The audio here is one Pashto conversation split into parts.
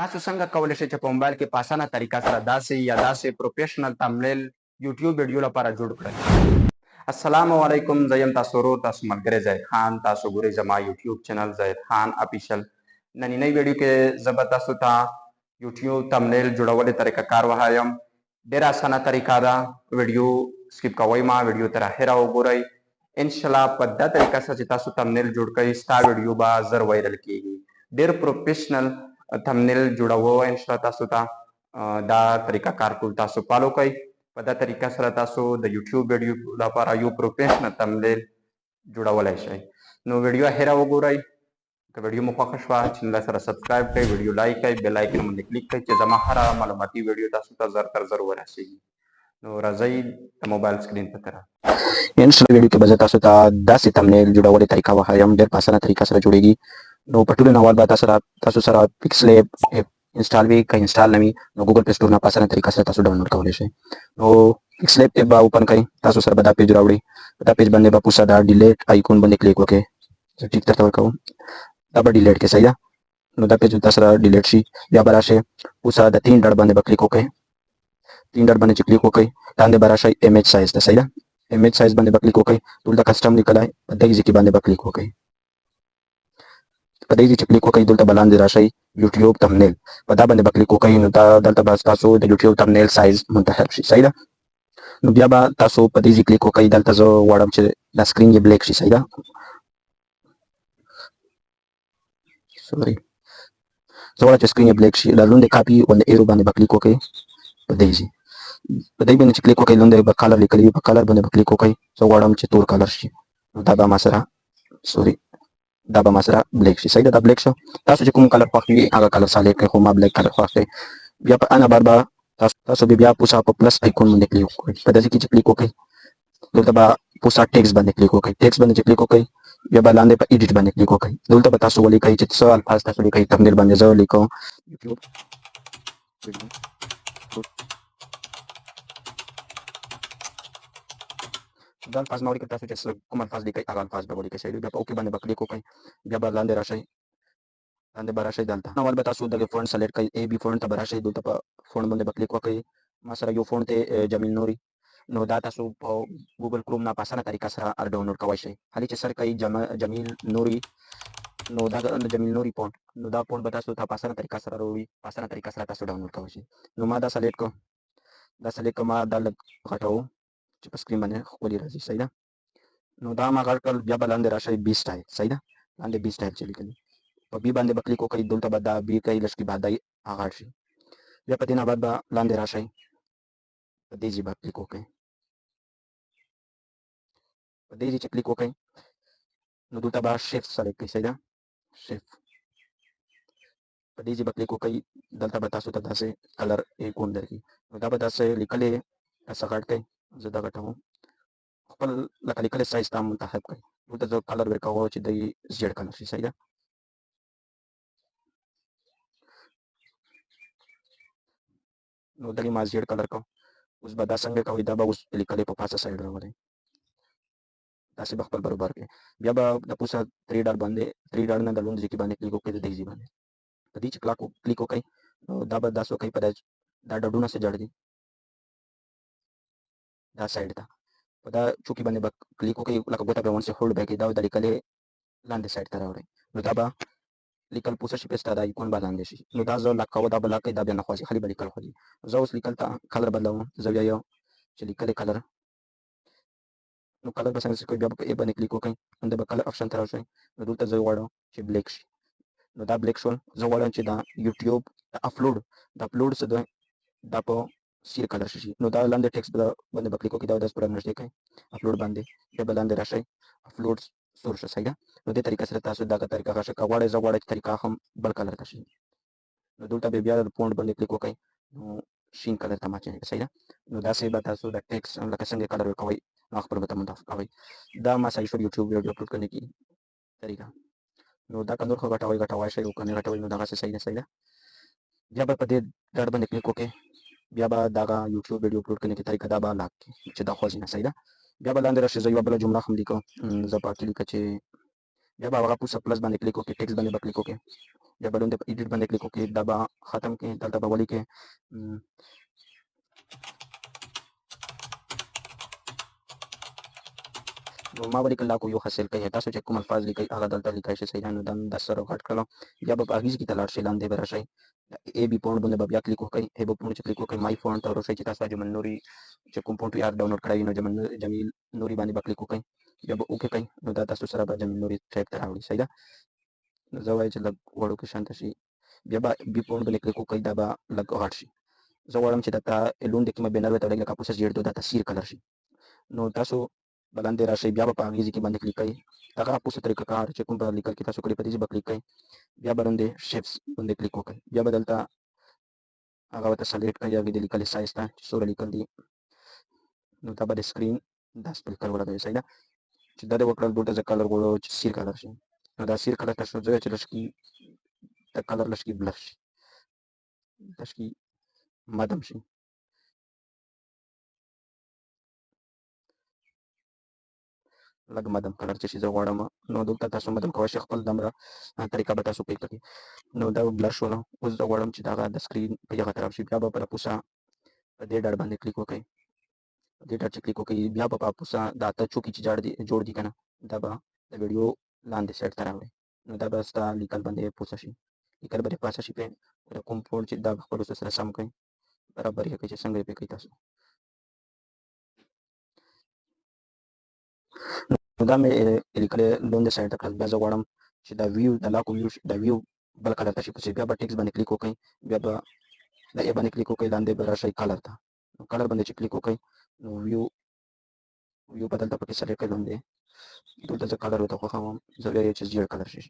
تاسو څنګه کولی شئ چې په موبایل کې په اسانه طریقه سره داسې پروفیشنل تمبنیل یوټیوب ویډیو لپاره جوړ کړئ. السلام علیکم، زه یم تاسو ورور تاسو ملګری زید خان. تاسو ګورئ زما یوټیوب چینل زید خان افیشل. نننۍ ویډیو کې زه به تاسو ته یوټیوب تمبنیل جوړولو طریقه کار وښایم. ډېره اسانه طریقه ده. ویډیو سکیپ کوئ مه، ویډیو تر اخره وګورئ. انشاءالله په دا طریقه سره چې تاسو تمبنیل جوړ کړئ ستا ویډیو به زر وایرل کیږي. ډېر پروفیشنل تمبنیل جوړوو انشاءالله تاسو ته دا طریقه کار ټول تاسو فالو کړئ. په دا طریقه سره تاسو د یوټیوب ویډیو لپاره یو پروفیشنل تمبنیل جوړولی شئ. نو ویډیو اخره وګورئ. که ویډیو مو خوښه شوه چینل سره سبسکرایب کړئ، ویډیو لایک کړئ، بیل آیکن باندې کلیک کړئ چې زما هره معلوماتي ویډیو تاسو ته زر تر زر ورسیږي. نو راځئ د موبایل سکرین په طرف. انشاءالله ویډیو کې به زه تاسو ته داسې تمبنیل جوړولو طریقه وښایم، ډېر په اسانه طریقه سره جوړیږي. نو په ټولو نه اول به تاسو سره پکسل ایپ انسټال وي، که انسټال نه وي نو ګوګل پلی سټور نه په اسانه طریقه سره تاسو ډاونلوډ کولی شئ. نو پکسل ایپ به اوپن کړئ، تاسو سره به دا پیج راوړي. په دا پیج باندې به پوسه دا ډیلیټ آیکون باندې کلیک وکړئ. زه ټیک درته ورکوم، دا به ډیلیټ کړئ. صحیح ده. نو دا پیج تاسو سره ډیلیټ شي. بیا به راشئ پوسه د 3 ډاټ باندې به کلیک وکړئ. 3 ډاټ باندې چې کلیک وکړئ لاندې به راشئ ایمیج سایز ته. صحیح ده. ایمیج سایز باندې به کلیک وکړئ. دلته کسټم لیکلی په دې ځای کې باندې به کلیک وکړئ. په دې ځای چې کلیک وکړئ دلته به لاندې راشئ یوټیوب تمبنیل، په دا باندې به کلیک وکړئ. نو دلته به تاسو د یوټیوب تمبنیل سایز منتخب شي. صحیح ده. نو بیا به تاسو په دې ځای کلیک وکړئ. دلته زه غواړم چې دا سکرین یې بلیک شي. صحیح ده. سوري، زه غواړم چې سکرین یې بلیک شي. لاندې کاپي ون ایرو باندې به کلیک وکړئ. په دې ځای باندې چې کلیک وکړئ لاندې به کلر لیکلی وي، په کلر باندې به کلیک وکړئ. زه غواړم چې تور کلر شي. نو دا به ما سره دا به ما سره بلیک شي. صحیح ده. دا بلیک شو. تاسو چې کوم کلر خوښ وي هغه کلر سلیکټ کړئ، خو ما بلیک کلر خوښ دی. بیا په انا بار به تاسو بیا پوسه په پلس آیکون باندې کلیک وکړئ. په دې کې چې کلیک وکړئ دلته به پوسه ټیکس باندې کلیک وکړئ. ټیکس باندې چې کلیک وکړئ بیا به لاندې په ایډیټ باندې کلیک وکړئ. دلته به تاسو ولیکئ چې څه الفاظ تاسو لیکئ. تمبنیل باندې زه لیکم یوټیوب دا الفاظ ما ولیکل. تاسو چې کوم الفاظ لیکئ هغه الفاظ به ولیکئ. صحیح ده. بیا په اوکې باندې به کلیک وکړئ. بیا به لاندې راشئ دلته اول به تاسو دغه فونټ سلیکټ کړئ. ای بي فونټ ته به راشئ. دلته په فونټ باندې به کلیک وکړئ. ما سره یو فونټ دی جمیل نوري. نو دا تاسو په ګوګل کروم نه په اسانه طریقه سره ډاونلوډ کولی شئ. هلې چې سر کوئ جمیل نوري، نو دا جمیل نوري فونټ، نو دا فونټ به تاسو ته په اسانه طریقه سره راوړي. په اسانه طریقه سره تاسو ډاونلوډ کولی شئ. نو ما دا سلیکټ کړ، ما دا لږ غټوو چې په سکرین باندې ښکلي راځي. صحیح ده. نو دا ما غټ کړل. بیا به لاندې راشئ بي سټایل. صحیح ده. لاندې بي سټایل چې لیکلي په بي باندې به کلیک وکړئ. دلته به دا بي کوئ، لږ کې بعد دی غټ شي. بیا په دې نه بعد به لاندې راشئ په دې ځای به کلیک وکړئ. په دې ځای چې کلیک وکړئ نو دلته به شیفت سلیکټ کړئ. صحیح ده. شیفت په دې ځای به کلیک وکړئ. دلته به تاسو ته داسې کلر ایکون درکړي. نو دا به داسې لیکلی داسې غټ کړئ. زه دا غټوم. خپل لکه لیکلی سایز ته منتخب کړئ. دلته زه کلر ورکوم چې دی زیړ کلر شي. صحیح ده. نو دغه ما زیړ کلر کړ. اوس به دا څنګه کوئ، دا به اوس لیکلی په پاسه سایډ راولئ. داسې به خپل برابر کړئ. بیا به د پوسه 3 ډاټ نه د لوند ځای کې باندې کلیک وکړئ. د دې ځای باندې په دې چې کلیک وکړئ نو دا به داسې وکړئ. په دا ډډونه څه جړ دي دا سایډ ته په دا چوکۍ باندې به کلیک وکړئ. لکه ګوته به ونسي هولډ بیک دا د لیکلې لاندې سایډ ته راوړئ. نو دا به لیکل پوسه شي پیسته دا ایکون به لاندې شي. نو دا زه لاک کوم، دا به لاک کوي، دا بیا نه خوځي، خالي به لیکل خوځي. زه اوس لیکل ته کلر بدلوم. زه بیا یو چې لیکلې کلر، نو کلر به څنګه کوئ. بیا به په ای باندې کلیک وکړئ. نو به کلر آپشن ته راشئ. نو دلته زه غواړم چې بلیک شي. نو دا بلیک شول. زه غواړم چې دا یوټیوب د اپلوډ څه دی دا په سیر کلر شي. نو دا لاندې ټیکسټ باندې به کلیک وکړئ. دا 10 پوره نږدې کړئ اپلوډ باندې. بیا به لاندې راشئ اپلوډ سور شو. صحیح ده. نو دې طریقه سره تاسو دغه طریقه ښه که غواړئ زه غواړم چې طریقه هم بل کلر ته شي. نو دلته بیا د فونټ باندې کلیک وکړئ. نو شین کلر ته ما چینج کړئ. صحیح ده. نو داسې به تاسو د ټیکسټ لکه څنګه کلر ورکوئ خپل به ته منتخب کوئ. دا ما صحیح شو یوټیوب ویډیو اپلوډ کرنے کی طریقه. نو دا که نور خو ګټوئ شئ او که نه ګټوئ نو دغسې صحیح ده. صحیح ده. بیا به په دې ډاټ باندې کلیک وکړئ. بیا به دغه یوټیوب ویډیو اپلوډ کرنے کی طریقه دا به لاک کړي چې دا خوځي نه. صحیح ده. بیا به لاندې راشئ. زه یوه بله جمله هم لیکم. زه په کې لیکه چې بیا به هغه پوسه پلس باندې کلیک وکړئ. ټیکسټ باندې به کلیک وکړئ. بیا به لاندې په ایډیټ باندې کلیک وکړئ، دا به ختم کړئ، دلته به ولیکئ نو ما ولیکل لا کو یو حاصل کوي، تاسو چې کوم الفاظ لیکئ هغه دلته لیکئ شئ، صحیح ده. نو دا مې دا سره غټ کړلو، بیا به په هغې ځای کې ته لاړ شئ، لاندې به راشئ، اے بي فونټ باندې به بیا کلیک وکړئ، اے بي فونټ چې کلیک وکړئ مای فونټ ته ورشئ چې تاسو اجمل نوري چې کوم فونټ یې ډاونلوډ کړی وي نو جمیل نوري باندې به کلیک وکړئ، بیا به اوکې کوئ، نو دا تاسو سره به جمیل نوري ټایپ ته راوړي، صحیح ده. نو زه وایم چې لږ وړوکی شانته شي، بیا به بي فونټ باندې کلیک وکړئ، دا به لږ غټ شي. زه غواړم چې درته لوند کې مې بینر ورته لکه پوسس جوړ دا تصویر کلر شي. نو تاسو به لاندې راشئ، بیا به په هغې ځای کې باندې کلیک کوئ، هغه پوسه طریقه کار چې کوم په لیکل کې تاسو کړی په دې ځای به کلیک کوئ، بیا به لاندې شیپس باندې کلیک وکړئ، بیا به دلته هغه ورته سلیکټ کړئ، هغې د لیکلي سایز ته چې څومره لیکل دي، نو دا به د سکرین دا سپیکر ولګوئ، صحیح ده. چې دا دې وکړل دلته زه کلر غواړم چې سیر کلر شي، نو دا سیر کلر ته شو ځای چې لږ د کلر لږ بلر شي، لږ مدم شي. لږ مدم کلر چې شي زه غواړم، نو دلته تاسو مدم کولی شئ، خپل دومره طریقه به تاسو پرې کړئ. نو دا بلر شوله، اوس زه غواړم چې دغه د سکرین په یغه طرف شي، بیا به په پوسه په دې ډاډ باندې کلیک وکړئ، په دې ډاډ چې کلیک وکړئ، بیا به په پوسه دا اته چوکې چې جوړ دي که نه، دا به د ویډیو لاندې سایډ ته راوړئ، نو دا به ستا لیکل باندې پوسه شي، لیکل به دې پاسه شي پرې، د کوم فونټ چې دا خپلو سره سم کړئ، برابر یې کړئ چې څنګه یې پرې کوئ تاسو. نو دا مې لیکلې لاندې سایډ ته کړل، بیا زه غواړم چې دا ویو د لاکو ویو د ویو بل کلر ته شي، چې بیا به ټیکس باندې کلیک وکړئ، بیا به د ای باندې کلیک وکړئ، لاندې به راشئ کلر ته، نو کلر باندې چې کلیک وکړئ، نو ویو به دلته پکې سلیکټ کړئ، لاندې دلته زه کلر ورته خوښوم، زه بیا چې زیړ کلر شي،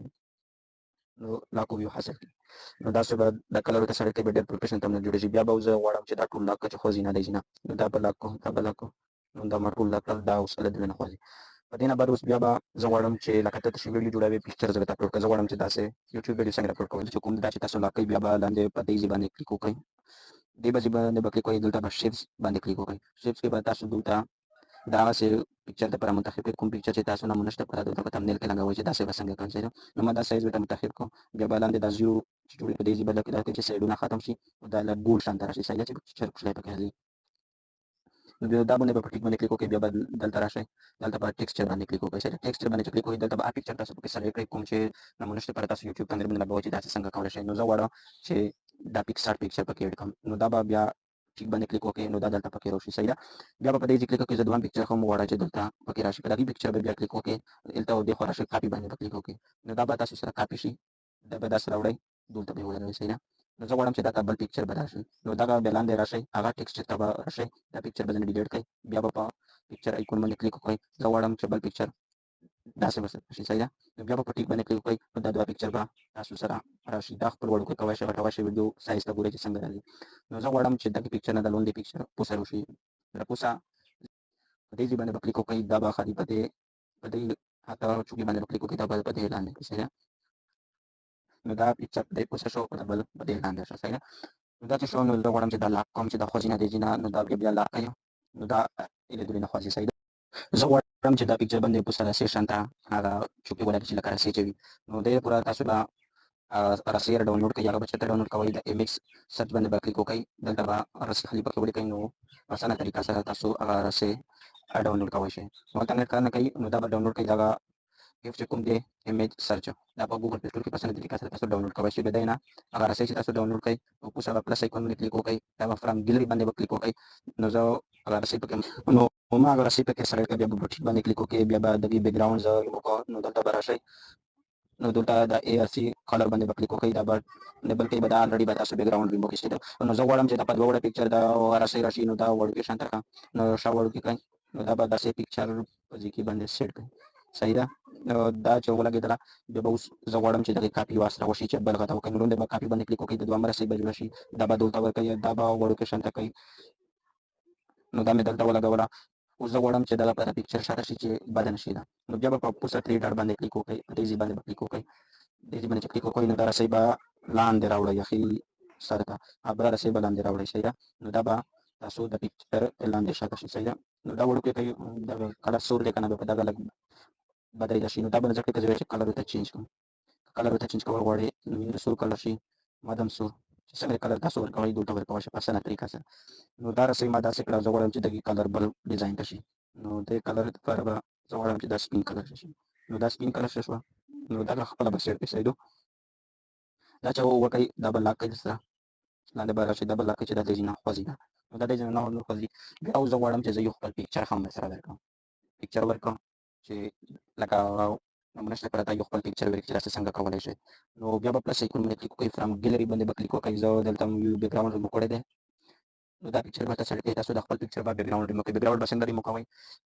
نو لاکو ویو حاصل کړي. نو داسې به دا کلر ورته سلیکټ کړئ، بیا ډېر پروفیشنل تمنیل جوړېږي. بیا به زه غواړم چې دا ټول لاک کړم چې خوځي نه دی نه، نو دا به لاک کړم، دا به لاک کړم، نو دا ما ټول لاک کړل، دا اوس له دې نه خوځي. په دې نه بعد اوس بیا به زه غواړم چې لکه ته چې ویډیو جوړوې پکچر زه درته اپلوډ کړم، زه غواړم چې داسې یوټیوب ویډیو څنګه اپلوډ کوئ، چې کوم دا چې تاسو لاک کوئ، بیا به لاندې په دې ځای باندې کلیک وکړئ، دې ځای باندې به کلیک وکړئ، دلته به شیپس باندې کلیک وکړئ، شیپس کې به تاسو دلته د هغسې پکچر دپاره منتخب کړئ، کوم پکچر چې تاسو نمونه شته په دلته په تمنیل کې لګوئ چې داسې به څنګه کړم، صحیح ده. نو ما دا سایز ورته منتخب کړو، بیا به لاندې دا زیرو چې جوړوي په دې ځای باندې کلیک چې سایډونه ختم شي، دا لږ ګول شانته راشي، صحیح ده، چې پکچر کوچنی پکې راځي. نو بیا دا باندې به په ټیک باندې کلیک وکړئ، بیا به دلته راشئ، دلته به ټیکسچر باندې کلیک وکړئ، صحیح ده. ټیکسچر باندې چې کلیک وکړئ، دلته به هغه پکچر تاسو پکې سلیکټ کړئ کوم چې نمونه شته لپاره تاسو یوټیوب تمنیل باندې لګوئ چې داسې څنګه کولی شئ. نو زه غواړم چې دا پکسار پکچر پکې ایډ کړم، نو دا به بیا ټیک باندې کلیک وکړئ، نو دا دلته پکې راشي، صحیح ده. بیا به په دې ځای کلیک وکړئ، زه دویم پکچر هم غواړم چې دلته پکې راشي، په دغې پکچر به بیا کلیک وکړئ، دلته دې خوا راشئ، کاپي باندې به کلیک وکړئ، نو دا به تاسو سره کاپي شي، دا به داسې راوړئ، دلته به یې ولګوئ، صحیح ده. نو زه غواړم چې دا بل پکچر به راشي، نو دغه بیا لاندې راشئ، هغه ټیکسچر ته به راشئ، دا پکچر به ځینې ډیلیټ کړئ، بیا به په پکچر ایکون باندې کلیک وکړئ، زه غواړم چې بل پکچر داسې راشي، صحیح ده. نو بیا به په ټیک باندې کلیک وکړئ، نو دا دوه پکچر به تاسو سره راشي، دا خپل وړوکی کولی شئ، غټولی شئ، ویډیو سایز ته ګورئ چې څنګه راځي. نو زه غواړم چې دغې پکچر نه د لاندې پکچر پوسه وشي، د پوسه په دې ځای باندې به کلیک وکړئ، دا به خالي په دې اته چوکۍ باندې به کلیک وکړئ، دا به په دې لاندې کړئ، صحیح ده. نو دا پکچر په دې پوسه شو، بل په دې لاندې شو، صحیح ده. نو دا چې شو، نو زه غواړم چې دا لاک کړم چې دا خوځي نه دی نه، نو دا بیا لاک کړئ، نو دا له دورې نه خوځي، صحیح ده. زه غواړم چې دا پکچر باندې پوسه راسي شانته هغه چوکۍ ولري چې لکه رسۍ چې وي، نو دې پوره تاسو به رسۍ ډاونلوډ کړئ، هغه به چېرته ډاونلوډ کوئ، د MX سرچ باندې به کلیک وکړئ، دلته به رسۍ خالي پکې ولیکئ، نو په اسانه طریقه سره تاسو هغه رسۍ ډاونلوډ کولی شئ. نو هلته نېټ کار نه کوي، نو دا به ډاونلوډ کړئ، دغه ایف چې کوم دی امیج سرچ دا په ګوګل پلی سټور کې په اسانه طریقه سره تاسو ډاونلوډ کولی شئ. د دې نه هغه رسۍ چې تاسو ډاونلوډ کړئ، نو اوس هغه پلس ایکون باندې کلیک وکړئ، دا به فرام ګیلري باندې به کلیک وکړئ، نو زه هغه رسۍ پکې نو ما هغه رسۍ پکې سلیکټ کړه، بیا به بوټیک باندې کلیک وکړئ، بیا به دغې بیکګراونډ زه وکړم، نو دلته به راشئ، نو دلته د ARC کلر باندې به کلیک وکړئ، دا به لیبل کوي، به دا الریډي به تاسو بیکګراونډ ریموو کړئ، نو زه غواړم چې دا په دوه وړه پکچر دا رسۍ راشي، نو دا وړوکی شانته کړم، نو شا وړوکی کړئ، نو دا به داسې پکچر په ځای کې باندې سیټ کړئ، صحیح ده. دا چې ولګېدله، بیا به اوس زه غواړم چې دغې کاپي واسطه وشي چې بل غته وکړئ، نو لاندې به کاپي باندې کلیک وکړئ، د دویمه رسۍ به جوړه شي، دا به دلته ورکوئ، دا به وړوکی شانته کوئ، نو دا مې دلته ولګوله. اوس زه غواړم چې دغه په پکچر شاته شي چې بده نه شي دا، نو بیا به په پوسه ترې ډاډ باندې کلیک وکړئ، په دې ځای باندې به کلیک وکړئ، دې ځای باندې چې کلیک وکړئ، نو دا رسۍ به لاندې راوړئ یخي سر ته، بله رسۍ به لاندې راوړئ، صحیح ده. نو دا به تاسو د پکچر لاندې شاته شي، صحیح ده. نو دا وړوکی کوي، دغه کلر سور دی که نه، بیا په دغه لږ بدرېده شي، نو دا به زه کلیک چې کلر ورته چینج کړم، کلر ورته چینج کول غواړئ نو وینې سور کلر شي مادام سور چې څنګه کلر تاسو ورکوئ دلته ورکولی شئ په اسانه طریقه سره. نو دا رسۍ ما داسې کړه زه غواړم چې دغې کلر بل ډیزاین ته شي نو دې کلر لپاره به زه غواړم چې دا سپین کلر شي نو دا سپین کلر ښه شوه نو دغه خپله به سیټ کړئ سیدو دا چې وکړئ دا به لاک کړئ سره لاندې به راشئ دا به لاک کړئ چې دا د ځینه خوځېده نو دا د ځینه نه خوځي بیا اوس زه غواړم چې زه یو خپل پکچر هم سره درکړم پکچر ورکړم چې لکه نمونهش لپاره دا یو خپل پکچر ورکړي چې تاسې څنګه کولی شئ نو بیا به پلس ایکون باندې کلیک وکړئ فرام ګیلري باندې به کلیک وکړئ زه دلته یو بیکګراونډ ریموو کړی دی نو دا پکچر به تاسو سړی تاسو د خپل پکچر به بیکګراونډ ریموو کړئ بیکګراونډ به څنګه ریموو کوئ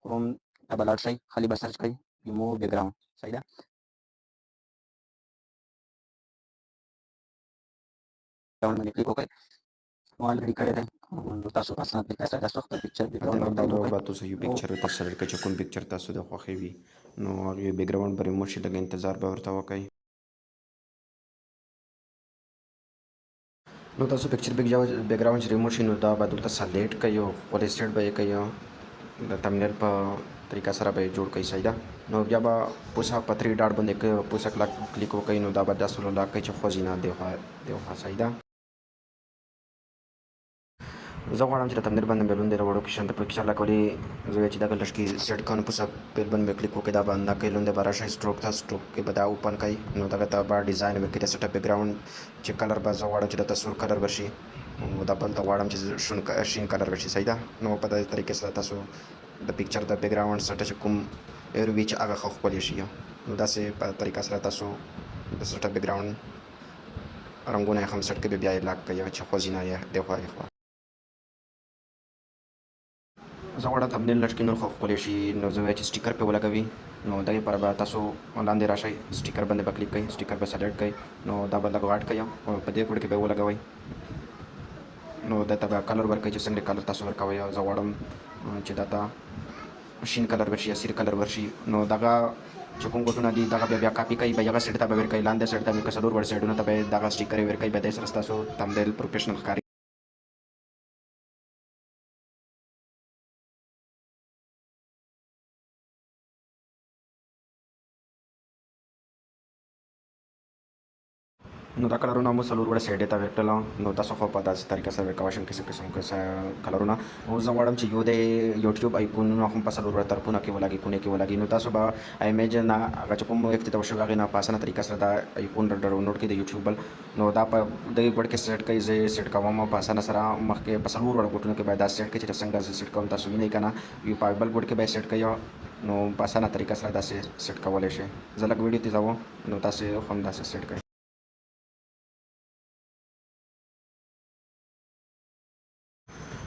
کروم ته به لاړ شئ خالي به سرچ کړئ ریموو بیکګراونډ صحیح ده بیکګراونډ باندې کلیک وکړئ نو الریډي کړی دی نو تاسو په اسانه طریقه سره تاسو خپل پکچر بیکګراونډ نو باندې دا ریموو به کړئ تاسو یو پکچر ته سلیکټ کړئ چې کوم پکچر تاسو د خوښې وي نو هغې بیک ګراونډ به ریموو شي لږ انتظار به ورته وکړئ نو تاسو پکچر بیک ګراونډ چې ریموو شي نو دا به دلته سلیکټ کړئ او خپل سټیټ به یې کړئ د تمنیل په طریقه سره به یې جوړ کړئ صحیح ده نو بیا به پوسه په 3 ډاټ باندې پوسه کلیک وکړئ نو دا به داسې لاک کړئ چې خوځي نه دېخوا صحیح ده زه غواړم چې د تمنیل باندې بیلون دی راوړو کې شان ته پکچر لګولې زه چې دغه لږ کې سیټ کړم پوسه بیل باندې کلیک وکړئ دا به نه کوي لوندې به راشئ سټروک ته سټروک کې به دا اوپن کړئ نو دغه ته به ډیزاین وکړئ د سټپ بیکګراونډ چې کلر به زه غواړم چې دلته سور کلر ورشي دا بل ته غواړم چې شین کلر ورشي صحیح ده نو په دې طریقې سره تاسو د پکچر د بیکګراونډ سټه چې کوم ایروي چې هغه ښه ښکلی شي نو داسې په طریقه سره تاسو د سټپ بیکګراونډ رنګونه یې هم سټ کړئ بیا یې لاک کړئ چې خوځي نه دېخوا یخوا زه غواړم تمنیل لږ کې نور ښه ښکلی شي نو زه وایم چې سټیکر پرې ولګوي نو دغې لپاره به تاسو لاندې راشئ سټیکر باندې به کلیک کړئ سټیکر به سلیکټ کړئ نو دا به لږ غاټ کړئ او په دې کوډ کې به ولګوئ نو دلته به کلر ورکړئ چې څنګه کلر تاسو ورکوئ زه غواړم چې دلته شین کلر ورشي یا سیر کلر ورشي نو دغه چې کوم ګوټونه دي دغه بیا کاپي کوي بیا هغه سیټ ته به ورکوئ لاندې سیټ ته مې که څلور ور سیټونو ته به دغه سټیکر یې ورکوئ بیا دې سره ستاسو تمنیل پروفیشنل ښکاري نو دا کلرونه مو څلور وړه سایډې ته ورکړل نو تاسو خو په داسې طریقه سره ورکولی شئ قسم کلرونه اوس زه غواړم چې یو د یوټیوب ایکونونه هم په څلور وړه طرفونه کې ولګي کونې کې ولګي نو تاسو به ایمیج نه هغه چې کوم افتتاح شوی هغې نه په اسانه طریقه سره دا ایکون ډاونلوډ کړئ د یوټیوب بل نو دا په دغې ګوډ کې سیټ کړئ زه یې سیټ کوم په اسانه سره مخکې په څلور وړه ګوټونو کې باید دا سیټ کړئ چې څنګه زه سیټ کوم تاسو وینئ که نه یو په بل ګوډ کې به یې سیټ کړئ نو په اسانه طریقه سره داسې سیټ کولی شئ زه لږ ویډیو تیزوم نو تاسو هم داسې سیټ کړئ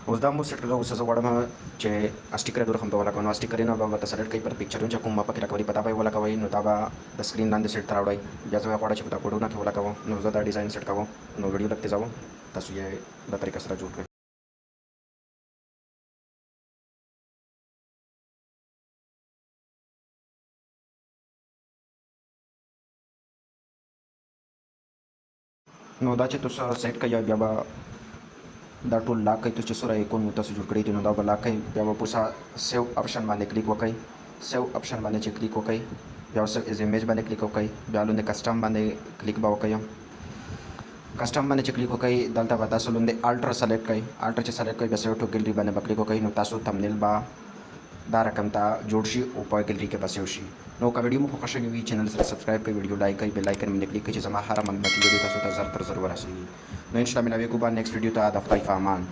اوس دا مو سیټ کړل اوس زه غواړم چې سټیکر یې دور هم به ولګوم نو سټیکر یې نه به ورته سلیکټ کړئ پر پکچرونه چې کوم ما پکې راکولي په دا به یې ولګوئ نو دا به د سکرین لاندې سیټ ته راوړئ بیا زه غواړم چې په دا کوډونه کې ولګوم نو زه دا ډیزاین سیټ کوم نو ویډیو لږ تیزوم تاسو یې د طریقه سره جوړ کړئ نو دا چې تاسو سیټ کړئ بیا به دا ټول لاک کړئ چې څومره ایکون مو تاسو جوړ کړي دي نو دا به لاک کړئ بیا به پوسه سیو آپشن باندې کلیک وکړئ سیو آپشن باندې چې کلیک وکړئ بیا سیو ایز ایمیج باندې کلیک وکړئ بیا لوندې کسټم باندې کلیک به وکړئ کسټم باندې چې کلیک وکړئ دلته به تاسو لوندې الټر سلیکټ کړئ الټر چې سلیکټ کړئ بیا سیو ټو ګیلري باندې به کلیک وکړئ نو تاسو تمنیل به دا رقم ته جوړ شي او په ګیلري کې به سیو شي نو که ویډیو مو خوښه شوې وي چینل سره سبسکرایب کړئ ویډیو لایک کړئ بیل آیکن باندې کلیک کړئ چې زما هره معلوماتي ویډیو تاسو ته زر تر زر ورسیږي نو انشاءالله ملاویږو به نیکسټ ویډیو ته د خدای په امان